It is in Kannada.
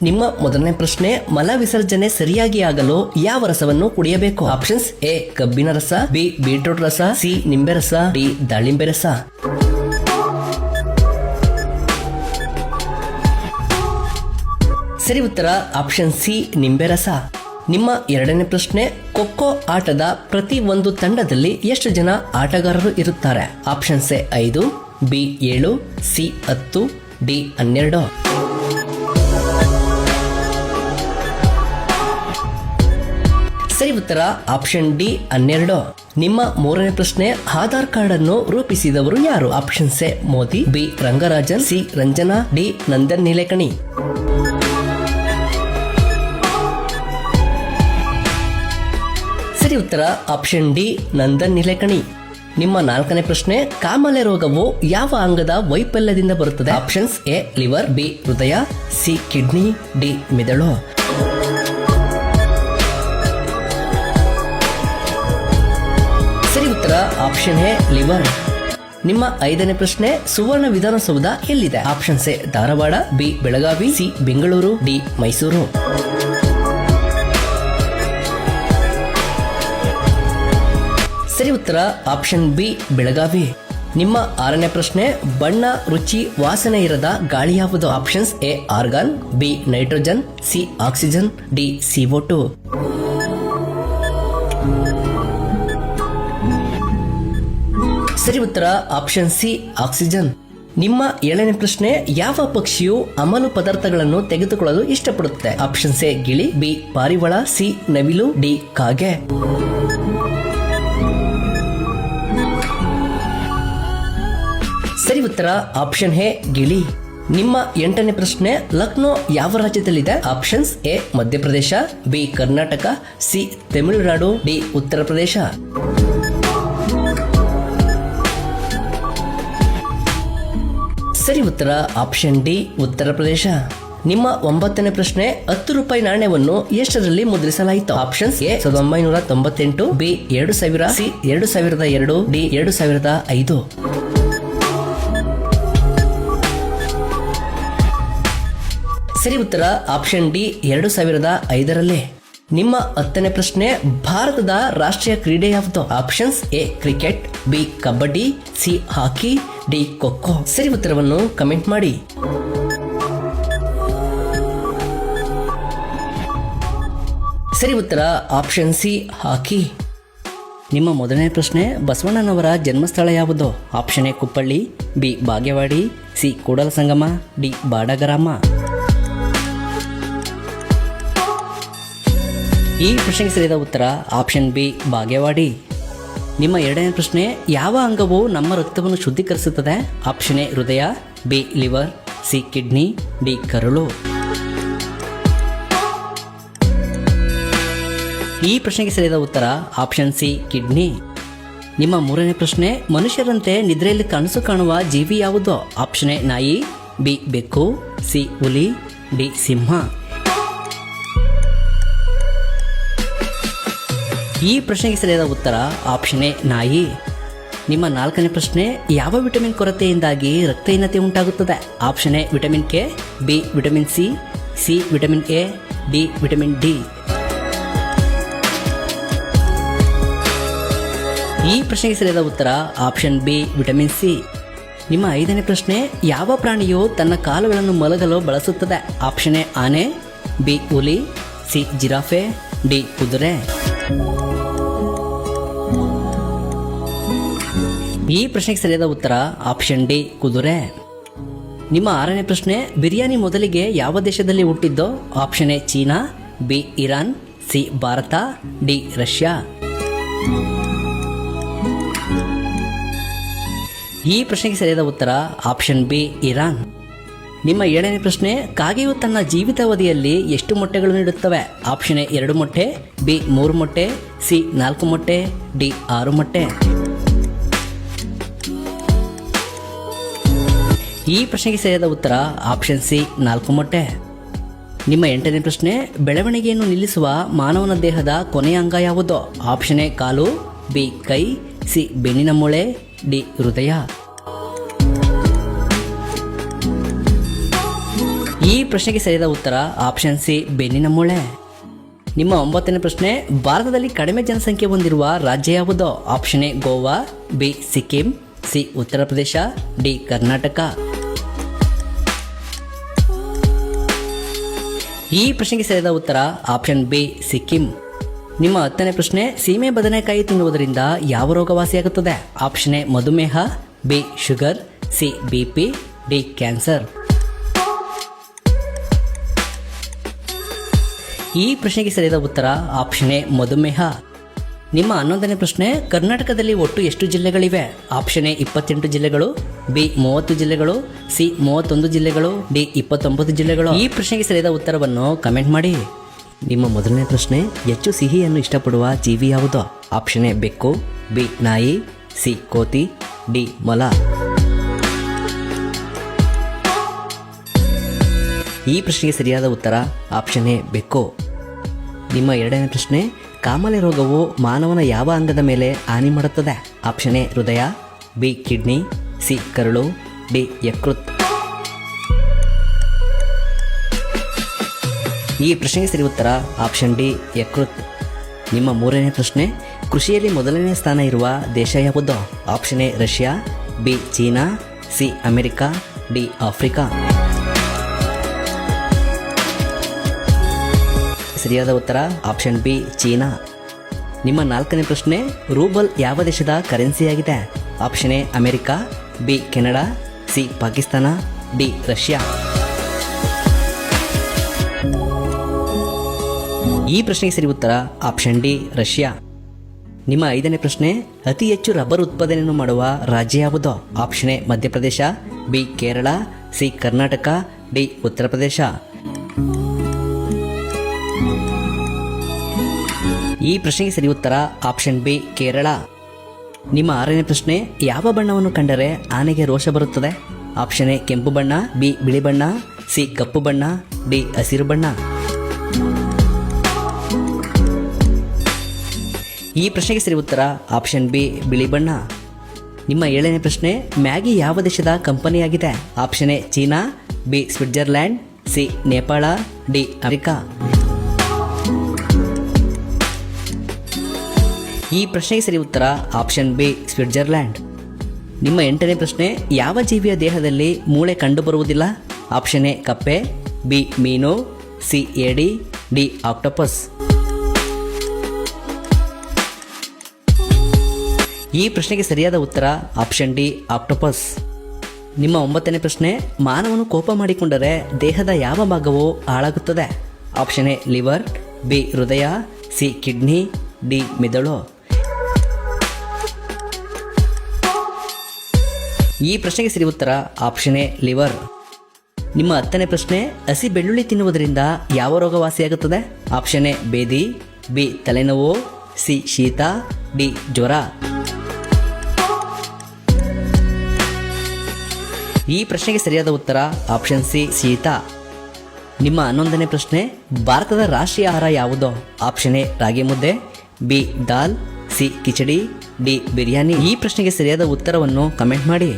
ನಿಮ್ಮ ಮೊದಲನೇ ಪ್ರಶ್ನೆ, ಮಲ ವಿಸರ್ಜನೆ ಸರಿಯಾಗಿ ಆಗಲು ಯಾವ ರಸವನ್ನು ಕುಡಿಯಬೇಕು? ಆಪ್ಷನ್ಸ್: ಎ ಕಬ್ಬಿನ ರಸ, ಬಿ ಬೀಟ್ರೂಟ್ ರಸ, ಸಿ ನಿಂಬೆ ರಸ, ಡಿ ದಾಳಿಂಬೆ ರಸ. ಸರಿ ಉತ್ತರ ಆಪ್ಷನ್ ಸಿ ನಿಂಬೆ ರಸ. ನಿಮ್ಮ ಎರಡನೇ ಪ್ರಶ್ನೆ, ಖೋಖೋ ಆಟದ ಪ್ರತಿ ಒಂದು ತಂಡದಲ್ಲಿ ಎಷ್ಟು ಜನ ಆಟಗಾರರು ಇರುತ್ತಾರೆ? Options: A 5, B 7, C 10, D 12. ಸರಿ ಉತ್ತರ ಆಪ್ಷನ್ ಡಿ 12. ನಿಮ್ಮ ಮೂರನೇ ಪ್ರಶ್ನೆ, ಆಧಾರ್ ಕಾರ್ಡ್ ಅನ್ನು ರೂಪಿಸಿದವರು ಯಾರು? Options: A Modi, B Rangarajan, C Ranjana, D Nandan Nilekani. ಸರಿ ಉತ್ತರ ಆಪ್ಷನ್ ಡಿ ನಂದನ್ ನೀಲೇಕಣಿ. ನಿಮ್ಮ ನಾಲ್ಕನೇ ಪ್ರಶ್ನೆ, ಕಾಮಾಲೆ ರೋಗವು ಯಾವ ಅಂಗದ ವೈಫಲ್ಯದಿಂದ ಬರುತ್ತದೆ? ಆಪ್ಷನ್ಸ್: ಎ ಲಿವರ್, ಬಿ ಹೃದಯ, ಸಿ ಕಿಡ್ನಿ, ಡಿ ಮೆದುಳು. ಸರಿ ಉತ್ತರ ಆಪ್ಷನ್ ಎ ಲಿವರ್. ನಿಮ್ಮ ಐದನೇ ಪ್ರಶ್ನೆ, ಸುವರ್ಣ ವಿಧಾನಸೌಧ ಎಲ್ಲಿದೆ? Options: A Dharwad, B Belagavi, C Bengaluru, D Mysuru. ಸರಿ ಉತ್ತರ ಆಪ್ಷನ್ ಬಿ ಬೆಳಗಾವಿ. ನಿಮ್ಮ ಆರನೇ ಪ್ರಶ್ನೆ, ಬಣ್ಣ, ರುಚಿ, ವಾಸನೆ ಇರದ ಗಾಳಿ ಯಾವುದು? Options: A argon, B nitrogen, C oxygen, D CO2. ಸರಿ ಉತ್ತರ ಆಪ್ಷನ್ ಸಿ ಆಕ್ಸಿಜನ್. ನಿಮ್ಮ ಏಳನೇ ಪ್ರಶ್ನೆ, ಯಾವ ಪಕ್ಷಿಯು ಅಮಲು ಪದಾರ್ಥಗಳನ್ನು ತೆಗೆದುಕೊಳ್ಳಲು ಇಷ್ಟಪಡುತ್ತೆ? ಆಪ್ಷನ್ಸ್: ಎ ಗಿಳಿ, ಬಿ ಪಾರಿವಾಳ, ಸಿ ನವಿಲು, ಡಿ ಕಾಗೆ. ಸರಿ ಉತ್ತರ ಆಪ್ಷನ್ ಎ ಗಿಳಿ. ನಿಮ್ಮ ಎಂಟನೇ ಪ್ರಶ್ನೆ, ಲಕ್ನೋ ಯಾವ ರಾಜ್ಯದಲ್ಲಿದೆ? Options: A Madhya Pradesh, B Karnataka, C Tamil Nadu, D Uttar Pradesh. ಸರಿ ಉತ್ತರ ಆಪ್ಷನ್ ಡಿ ಉತ್ತರ ಪ್ರದೇಶ. ನಿಮ್ಮ ಒಂಬತ್ತನೇ ಪ್ರಶ್ನೆ, 10 ರೂಪಾಯಿ ನಾಣ್ಯವನ್ನು ಎಷ್ಟರಲ್ಲಿ ಮುದ್ರಿಸಲಾಯಿತು? Options: A 1998, B 2000, C 2002, D 2005. ಸರಿ ಉತ್ತರ ಆಪ್ಷನ್ ಡಿ 2005ರಲ್ಲಿ. ನಿಮ್ಮ 10ನೇ ಪ್ರಶ್ನೆ, ಭಾರತದ ರಾಷ್ಟ್ರೀಯ ಕ್ರೀಡೆ ಯಾವುದು? Options: A cricket, B kabaddi, C hockey, D kho kho. ಸರಿ ಉತ್ತರವನ್ನು ಕಮೆಂಟ್ ಮಾಡಿ. ಸರಿ ಉತ್ತರ ಆಪ್ಷನ್ ಸಿ ಹಾಕಿ. ನಿಮ್ಮ ಮೊದಲನೇ ಪ್ರಶ್ನೆ, ಬಸವಣ್ಣನವರ ಜನ್ಮಸ್ಥಳ ಯಾವುದು? Option: A Kuppalli, B Bagewadi, C Kudala Sangama, D Badagarama. ಈ ಪ್ರಶ್ನೆಗೆ ಸರಿಯಾದ ಉತ್ತರ ಆಪ್ಷನ್ ಬಿ ಬಾಗೇವಾಡಿ. ನಿಮ್ಮ ಎರಡನೇ ಪ್ರಶ್ನೆ, ಯಾವ ಅಂಗವು ನಮ್ಮ ರಕ್ತವನ್ನು ಶುದ್ಧೀಕರಿಸುತ್ತದೆ? ಆಪ್ಷನ್: ಎ ಹೃದಯ, B liver, C kidney, D ಕರುಳು. ಈ ಪ್ರಶ್ನೆಗೆ ಸರಿಯಾದ ಉತ್ತರ ಆಪ್ಷನ್ ಸಿ ಕಿಡ್ನಿ. ನಿಮ್ಮ ಮೂರನೇ ಪ್ರಶ್ನೆ, ಮನುಷ್ಯರಂತೆ ನಿದ್ರೆಯಲ್ಲಿ ಕನಸು ಕಾಣುವ ಜೀವಿ ಯಾವುದು? ಆಪ್ಷನ್: ಎ ನಾಯಿ, ಬಿ ಬೆಕ್ಕು, ಸಿ ಹುಲಿ, ಡಿ ಸಿಂಹ. ಈ ಪ್ರಶ್ನೆಗೆ ಸರಿಯಾದ ಉತ್ತರ ಆಪ್ಷನ್ ಎ ನಾಯಿ. ನಿಮ್ಮ ನಾಲ್ಕನೇ ಪ್ರಶ್ನೆ, ಯಾವ ವಿಟಮಿನ್ ಕೊರತೆಯಿಂದಾಗಿ ರಕ್ತಹೀನತೆ ಉಂಟಾಗುತ್ತದೆ? Option: A vitamin K, B vitamin C, C vitamin A, D vitamin D. ಈ ಪ್ರಶ್ನೆಗೆ ಸರಿಯಾದ ಉತ್ತರ ಆಪ್ಷನ್ ಬಿ ವಿಟಮಿನ್ ಸಿ. ನಿಮ್ಮ ಐದನೇ ಪ್ರಶ್ನೆ, ಯಾವ ಪ್ರಾಣಿಯು ತನ್ನ ಕಾಲುಗಳನ್ನು ಮಲಗಲು ಬಳಸುತ್ತದೆ? ಆಪ್ಷನ್: ಎ ಆನೆ, ಬಿ ಹುಲಿ, ಸಿ ಜಿರಾಫೆ, ಡಿ ಕುದುರೆ. ಈ ಪ್ರಶ್ನೆಗೆ ಸರಿಯಾದ ಉತ್ತರ ಆಪ್ಷನ್ ಡಿ ಕುದುರೆ. ನಿಮ್ಮ ಆರನೇ ಪ್ರಶ್ನೆ, ಬಿರಿಯಾನಿ ಮೊದಲಿಗೆ ಯಾವ ದೇಶದಲ್ಲಿ ಹುಟ್ಟಿದ್ದೋ? Option: A China, B Iran, C Bharat, D Russia. ಈ ಪ್ರಶ್ನೆಗೆ ಸರಿಯಾದ ಉತ್ತರ ಆಪ್ಷನ್ ಬಿ ಇರಾನ್. ನಿಮ್ಮ ಏಳನೇ ಪ್ರಶ್ನೆ, ಕಾಗೆಯು ತನ್ನ ಜೀವಿತಾವಧಿಯಲ್ಲಿ ಎಷ್ಟು ಮೊಟ್ಟೆಗಳನ್ನು ಇಡುತ್ತವೆ? ಆಪ್ಷನ್: ಎ 2 ಮೊಟ್ಟೆ, ಬಿ 3 ಮೊಟ್ಟೆ, ಸಿ 4 ಮೊಟ್ಟೆ, ಡಿ 6 ಮೊಟ್ಟೆ. ಈ ಪ್ರಶ್ನೆಗೆ ಸರಿಯಾದ ಉತ್ತರ ಆಪ್ಷನ್ ಸಿ 4 ಮೊಟ್ಟೆ. ನಿಮ್ಮ ಎಂಟನೇ ಪ್ರಶ್ನೆ, ಬೆಳವಣಿಗೆಯನ್ನು ನಿಲ್ಲಿಸುವ ಮಾನವನ ದೇಹದ ಕೊನೆಯ ಅಂಗ ಯಾವುದು? ಆಪ್ಷನ್: ಎ ಕಾಲು, ಬಿ ಕೈ, ಸಿ ಬೆನ್ನಿನ ಮೂಳೆ, ಡಿ ಹೃದಯ. ಈ ಪ್ರಶ್ನೆಗೆ ಸರಿಯಾದ ಉತ್ತರ ಆಪ್ಷನ್ ಸಿ ಬೆನ್ನಿನ ಮೂಳೆ. ನಿಮ್ಮ 9ನೇ ಪ್ರಶ್ನೆ, ಭಾರತದಲ್ಲಿ ಕಡಿಮೆ ಜನಸಂಖ್ಯೆ ಹೊಂದಿರುವ ರಾಜ್ಯ ಯಾವುದು? Option A Goa, B Sikkim, C Uttar Pradesh, D Karnataka. ಈ ಪ್ರಶ್ನೆಗೆ ಸರಿಯಾದ ಉತ್ತರ ಆಪ್ಷನ್ ಬಿ ಸಿಕ್ಕಿಂ. ನಿಮ್ಮ 10ನೇ ಪ್ರಶ್ನೆ, ಸೀಮೆ ಬದನೆಕಾಯಿ ತಿನ್ನುವುದರಿಂದ ಯಾವ ರೋಗ ವಾಸಿಯಾಗುತ್ತದೆ? ಆಪ್ಷನ್ ಎ ಮಧುಮೇಹ, B sugar, C BP, D cancer. ಈ ಪ್ರಶ್ನೆಗೆ ಸರಿಯಾದ ಉತ್ತರ ಆಪ್ಷನ್ ಎ ಮಧುಮೇಹ. ನಿಮ್ಮ 11ನೇ ಪ್ರಶ್ನೆ, ಕರ್ನಾಟಕದಲ್ಲಿ ಒಟ್ಟು ಎಷ್ಟು ಜಿಲ್ಲೆಗಳಿವೆ? ಆಪ್ಷನ್ ಎ 28 ಜಿಲ್ಲೆಗಳು, ಬಿ 30 ಜಿಲ್ಲೆಗಳು, ಸಿ 31 ಜಿಲ್ಲೆಗಳು, ಡಿ 29 ಜಿಲ್ಲೆಗಳು. ಈ ಪ್ರಶ್ನೆಗೆ ಸರಿಯಾದ ಉತ್ತರವನ್ನು ಕಮೆಂಟ್ ಮಾಡಿ. ನಿಮ್ಮ ಮೊದಲನೇ ಪ್ರಶ್ನೆ, ಹೆಚ್ಚು ಸಿಹಿಯನ್ನು ಇಷ್ಟಪಡುವ ಜೀವಿ ಯಾವುದು? ಆಪ್ಷನ್ ಎ ಬೆಕ್ಕು, ಬಿ ನಾಯಿ, ಸಿ ಕೋತಿ, ಡಿ ಮೊಲ. ಈ ಪ್ರಶ್ನೆಗೆ ಸರಿಯಾದ ಉತ್ತರ ಆಪ್ಷನ್ ಎ ಬೆಕ್ಕು. ನಿಮ್ಮ 2ನೇ ಪ್ರಶ್ನೆ, ಕಾಮಾಲೆ ರೋಗವು ಮಾನವನ ಯಾವ ಅಂಗದ ಮೇಲೆ ಹಾನಿ ಮಾಡುತ್ತದೆ? ಆಪ್ಷನ್ ಎ ಹೃದಯ, ಬಿ ಕಿಡ್ನಿ, ಸಿ ಕರುಳು, ಡಿ ಯಕೃತ್. ಈ ಪ್ರಶ್ನೆಗೆ ಸರಿ ಉತ್ತರ ಆಪ್ಷನ್ ಡಿ ಯಕೃತ್. ನಿಮ್ಮ 3ನೇ ಪ್ರಶ್ನೆ, ಕೃಷಿಯಲ್ಲಿ ಮೊದಲನೇ ಸ್ಥಾನ ಇರುವ ದೇಶ ಯಾವುದು? Option A Russia, B China, C America, D Africa. ಸರಿಯಾದ ಉತ್ತರ ಆಪ್ಷನ್ ಬಿ ಚೀನಾ. ನಿಮ್ಮ 4ನೇ ಪ್ರಶ್ನೆ, ರೂಬಲ್ ಯಾವ ದೇಶದ ಕರೆನ್ಸಿಯಾಗಿದೆ? Option A America, B Canada, C Pakistan, D Russia. ಈ ಪ್ರಶ್ನೆಗೆ ಸರಿ ಉತ್ತರ ಆಪ್ಷನ್ ಡಿ ರಷ್ಯಾ. ನಿಮ್ಮ 5ನೇ ಪ್ರಶ್ನೆ, ಅತಿ ಹೆಚ್ಚು ರಬ್ಬರ್ ಉತ್ಪಾದನೆಯನ್ನು ಮಾಡುವ ರಾಜ್ಯ ಯಾವುದು? Option A Madhya Pradesh, B Kerala, C Karnataka, D Uttar ಪ್ರದೇಶ. ಈ ಪ್ರಶ್ನೆಗೆ ಸರಿ ಉತ್ತರ ಆಪ್ಷನ್ ಬಿ ಕೇರಳ. ನಿಮ್ಮ 6ನೇ ಪ್ರಶ್ನೆ, ಯಾವ ಬಣ್ಣವನ್ನು ಕಂಡರೆ ಆನೆಗೆ ರೋಷ ಬರುತ್ತದೆ? ಆಪ್ಷನ್ ಎ ಕೆಂಪು ಬಣ್ಣ, ಬಿ ಬಿಳಿ ಬಣ್ಣ, ಸಿ ಕಪ್ಪು ಬಣ್ಣ, ಡಿ ಹಸಿರು ಬಣ್ಣ. ಈ ಪ್ರಶ್ನೆಗೆ ಸರಿ ಉತ್ತರ ಆಪ್ಷನ್ ಬಿ ಬಿಳಿ ಬಣ್ಣ. ನಿಮ್ಮ 7ನೇ ಪ್ರಶ್ನೆ, ಮ್ಯಾಗಿ ಯಾವ ದೇಶದ ಕಂಪನಿಯಾಗಿದೆ? Option A China, B Switzerland, C Nepal, D America. ಈ ಪ್ರಶ್ನೆಗೆ ಸರಿ ಉತ್ತರ ಆಪ್ಷನ್ ಬಿ ಸ್ವಿಟ್ಜರ್ಲ್ಯಾಂಡ್. ನಿಮ್ಮ 8ನೇ ಪ್ರಶ್ನೆ, ಯಾವ ಜೀವಿಯ ದೇಹದಲ್ಲಿ ಮೂಳೆ ಕಂಡುಬರುವುದಿಲ್ಲ? ಆಪ್ಷನ್ ಎ ಕಪ್ಪೆ, ಬಿ ಮೀನು, ಸಿ ಏಡಿ, ಡಿ ಆಕ್ಟೋಪಸ್. ಈ ಪ್ರಶ್ನೆಗೆ ಸರಿಯಾದ ಉತ್ತರ ಆಪ್ಷನ್ ಡಿ ಆಕ್ಟೋಪಸ್. ನಿಮ್ಮ 9ನೇ ಪ್ರಶ್ನೆ, ಮಾನವನು ಕೋಪ ಮಾಡಿಕೊಂಡರೆ ದೇಹದ ಯಾವ ಭಾಗವು ಹಾಳಾಗುತ್ತದೆ? ಆಪ್ಷನ್ ಎ ಲಿವರ್, ಬಿ ಹೃದಯ, ಸಿ ಕಿಡ್ನಿ, ಡಿ ಮೆದುಳು. ಈ ಪ್ರಶ್ನೆಗೆ ಸರಿ ಉತ್ತರ ಆಪ್ಷನ್ ಎ ಲಿವರ್. ನಿಮ್ಮ 10ನೇ ಪ್ರಶ್ನೆ, ಹಸಿ ಬೆಳ್ಳುಳ್ಳಿ ತಿನ್ನುವುದರಿಂದ ಯಾವ ರೋಗ ವಾಸಿಯಾಗುತ್ತದೆ? ಆಪ್ಷನ್ ಎ ಬೇದಿ, ಬಿ ತಲೆನೋವು, ಸಿ ಶೀತ, ಡಿ ಜ್ವರ. ಈ ಪ್ರಶ್ನೆಗೆ ಸರಿಯಾದ ಉತ್ತರ ಆಪ್ಷನ್ ಸಿ ಶೀತ. ನಿಮ್ಮ 11ನೇ ಪ್ರಶ್ನೆ, ಭಾರತದ ರಾಷ್ಟ್ರೀಯ ಆಹಾರ ಯಾವುದು? ಆಪ್ಷನ್ ಎ ರಾಗಿ ಮುದ್ದೆ, ಬಿ ದಾಲ್, ಸಿ ಕಿಚಡಿ, ಡಿ ಬಿರಿಯಾನಿ. ಈ ಪ್ರಶ್ನೆಗೆ ಸರಿಯಾದ ಉತ್ತರವನ್ನು ಕಮೆಂಟ್ ಮಾಡಿ.